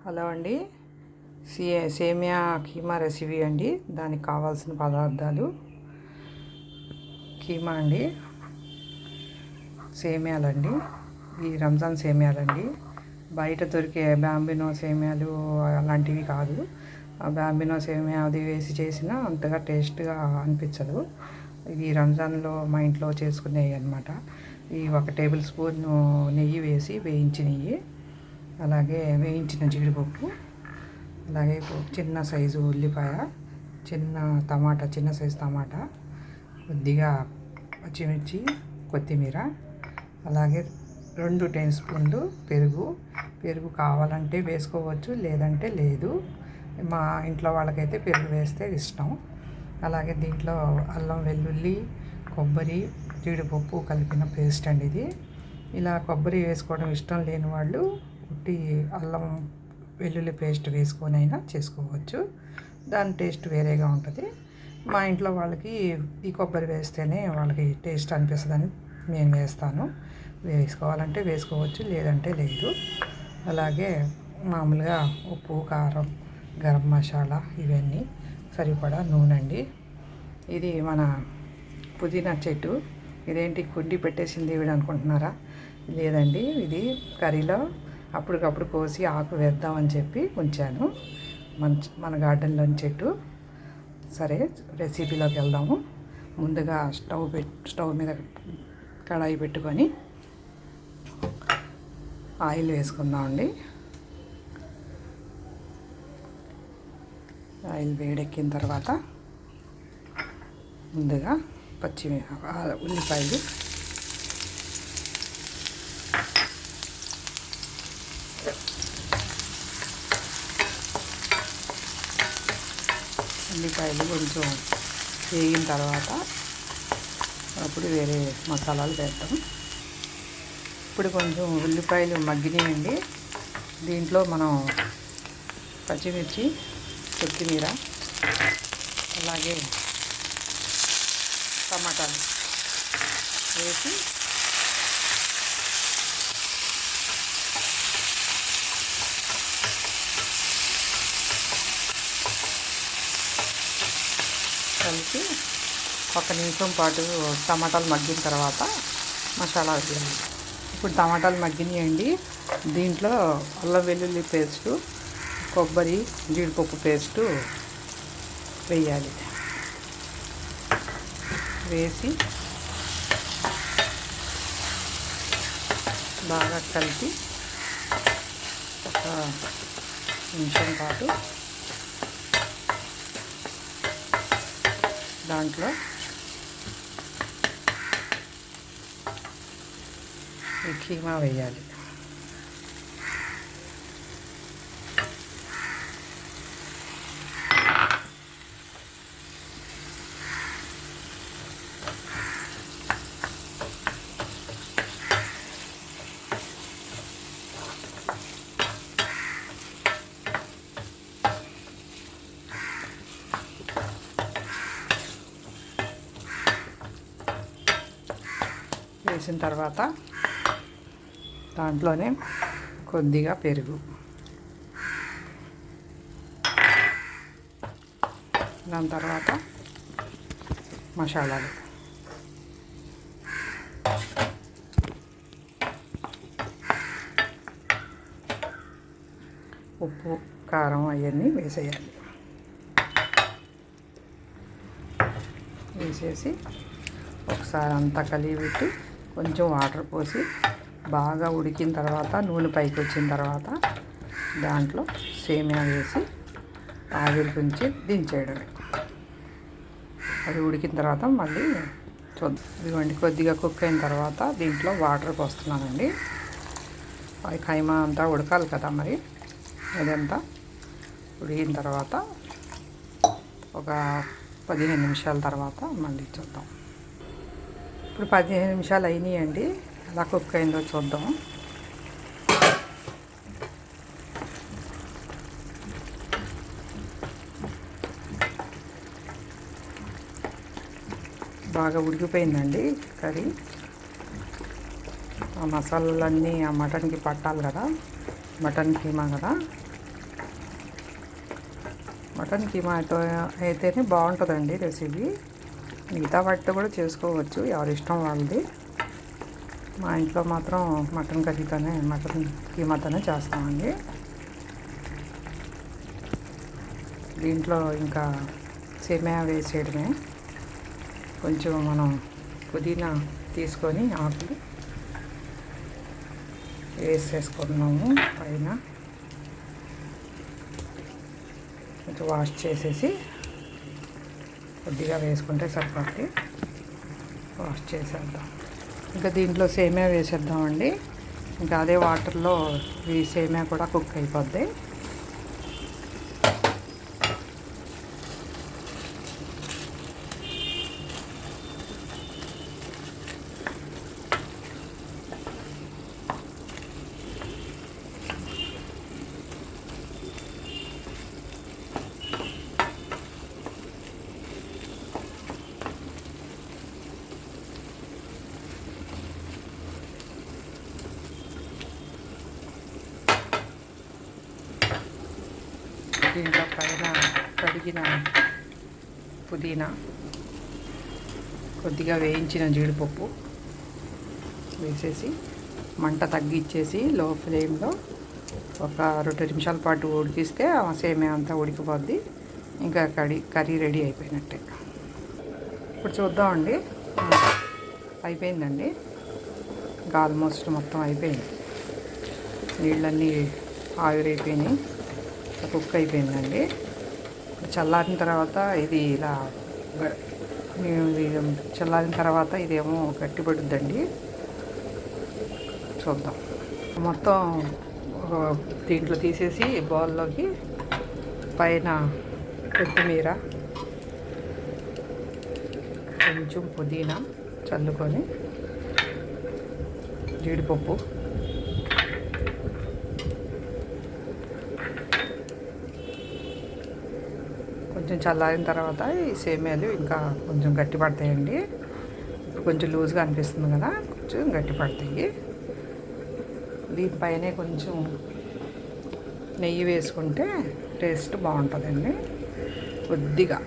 Hello అండి. సేమియా keema recipe అండి. దానికి కావాల్సిన పదార్థాలు: కీమా అండి, సేమియాలండి, ఈ రంజాన్ సేమియాలండి. బయట దొరికే బాంబినో సేమియాలు అలాంటివి కాదు. ఆ బాంబినో సేమియా అది వేసి చేసినా అంతగా టేస్ట్గా అనిపించదు. ఇవి రంజాన్లో మా ఇంట్లో చేసుకునేవి అనమాట. ఈ 1 టేబుల్ స్పూన్ నెయ్యి వేసి వేయించినవి, అలాగే వేయించిన జీడిపప్పు, అలాగే చిన్న సైజు ఉల్లిపాయ, చిన్న సైజు టమాటా, కొద్దిగా పచ్చిమిర్చి, కొత్తిమీర, అలాగే 2 టేబుల్ స్పూన్లు పెరుగు కావాలంటే వేసుకోవచ్చు, లేదంటే లేదు. మా ఇంట్లో వాళ్ళకైతే పెరుగు వేస్తే ఇష్టం. అలాగే దీంట్లో అల్లం వెల్లుల్లి, కొబ్బరి, జీడిపప్పు కలిపిన పేస్ట్ అండి ఇది. ఇలా కొబ్బరి వేసుకోవడం ఇష్టం లేని వాళ్ళు ఉట్టి అల్లం వెల్లుల్లి పేస్ట్ వేసుకొని అయినా చేసుకోవచ్చు. దాని టేస్ట్ వేరేగా ఉంటుంది. మా ఇంట్లో వాళ్ళకి ఈ కొబ్బరి వేస్తేనే వాళ్ళకి టేస్ట్ అనిపిస్తుందని నేను వేస్తాను. వేసుకోవాలంటే వేసుకోవచ్చు, లేదంటే లేదు. అలాగే మామూలుగా ఉప్పు, కారం, గరం మసాలా ఇవన్నీ సరిపడా నూనె అండి. ఇది మన పుదీనా చెట్టు. ఇదేంటి కుండి పెట్టేసింది ఇవిడ అనుకుంటున్నారా? లేదండి, ఇది కర్రీలో అప్పటికప్పుడు కోసి ఆకు వేద్దామని చెప్పి ఉంచాను. మన గార్డెన్లోని చెట్టు. సరే, రెసిపీలోకి వెళ్దాము. ముందుగా స్టవ్ మీద కడాయి పెట్టుకొని ఆయిల్ వేసుకుందామండి. ఆయిల్ వేడెక్కిన తర్వాత ముందుగా ఉల్లిపాయలు, కొంచెం వేగిన తర్వాత అప్పుడు వేరే మసాలాలు వేద్దాం. ఇప్పుడు కొంచెం ఉల్లిపాయలు మగ్గినాయండి. దీంట్లో మనం పచ్చిమిర్చి, కొత్తిమీర, అలాగే టమాటాలు వేసి కలిపి 1 నిమిషం పాటు టమాటాలు మగ్గిన తర్వాత మసాలా వేయాలి. ఇప్పుడు టమాటాలు మగ్గినాయండి. దీంట్లో అల్లం వెల్లుల్లి పేస్టు, కొబ్బరి, జీడిపప్పు పేస్టు వేయాలి. వేసి బాగా కలిపి 1 నిమిషం పాటు దాంట్లో ఈ కీమా వేయాలి. వేసిన తర్వాత దాంట్లోనే కొద్దిగా పెరుగు, దాని తర్వాత మసాలాలు, ఉప్పు, కారం అవన్నీ వేసేయాలి. వేసేసి ఒకసారి అంతా కలిపి కొంచెం వాటర్ పోసి బాగా ఉడికిన తర్వాత నూనె పైకి వచ్చిన తర్వాత దాంట్లో సేమియా వేసి ఆవిరి గురించి దించేయడమే. అది ఉడికిన తర్వాత మళ్ళీ చూద్దాం. ఇదిగోండి, కొద్దిగా కుక్ అయిన తర్వాత దీంట్లో వాటర్ పోస్తున్నానండి. అది కైమా అంతా ఉడకాలి కదా, మరి అదంతా ఉడికిన తర్వాత ఒక 15 నిమిషాల తర్వాత మళ్ళీ చూద్దాం. ఇప్పుడు 15 నిమిషాలు అయినాయండి. ఎలా కుక్ అయిందో చూద్దాం. బాగా ఉడికిపోయిందండి కర్రీ. ఆ మసాలాలన్నీ ఆ మటన్కి పట్టాలి కదా, మటన్ కీమా కదా, మటన్ కీమాతో అయితేనే బాగుంటుందండి రెసిపీ. మిగతా వాటితో కూడా చేసుకోవచ్చు, ఎవరి ఇష్టం వాళ్ళది. మా ఇంట్లో మాత్రం మటన్ కీమాతోనే చేస్తామండి. దీంట్లో ఇంకా సేమియా వేసేయడమే. కొంచెం మనం పుదీనా తీసుకొని ఆకులు వేసేసుకున్నాము. పైన కొంచెం వాష్ చేసేసి కొద్దిగా వేసుకుంటే సరిపోద్ది. వాష్ చేసేద్దాం. ఇంకా దీంట్లో సేమియా వేసేద్దామండి. ఇంకా అదే వాటర్లో ఈ సేమియా కూడా కుక్ అయిపోద్ది. దీంట్లో పైన కడిగిన పుదీనా, కొద్దిగా వేయించిన జీడిపప్పు వేసేసి మంట తగ్గించేసి లో ఫ్లేమ్లో ఒక 2 నిమిషాల పాటు ఉడికిస్తే ఆ సేమియా అంతా ఉడికిపోద్ది. ఇంకా కర్రీ రెడీ అయిపోయినట్టే. ఇప్పుడు చూద్దామండి. అయిపోయిందండి. ఇంకా ఆల్మోస్ట్ మొత్తం అయిపోయింది. నీళ్ళన్నీ ఆవిరైపోయినాయి. కుక్ అయిపోయిందండి. చల్లారిన తర్వాత చల్లారిన తర్వాత ఇదేమో గట్టిపడుద్దండి. చూద్దాం. మొత్తం దీంట్లో తీసేసి బౌల్లోకి పైన కొత్తిమీర, కొంచెం పుదీనా చల్లుకొని జీడిపప్పు, కొంచెం చల్లారిన తర్వాత ఈ సేమియాలు ఇంకా కొంచెం గట్టి పడతాయండి. ఇప్పుడు కొంచెం లూజ్గా అనిపిస్తుంది కదా, కొంచెం గట్టి పడతాయి. దీనిపైనే కొంచెం నెయ్యి వేసుకుంటే టేస్ట్ బాగుంటుందండి. కొద్దిగా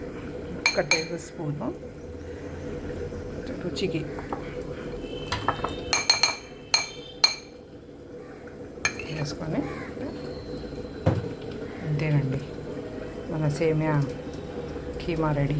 1 టేబుల్ స్పూను రుచికి వేసుకొని అంతేనండి, మన సేమియా కీమా రెడీ.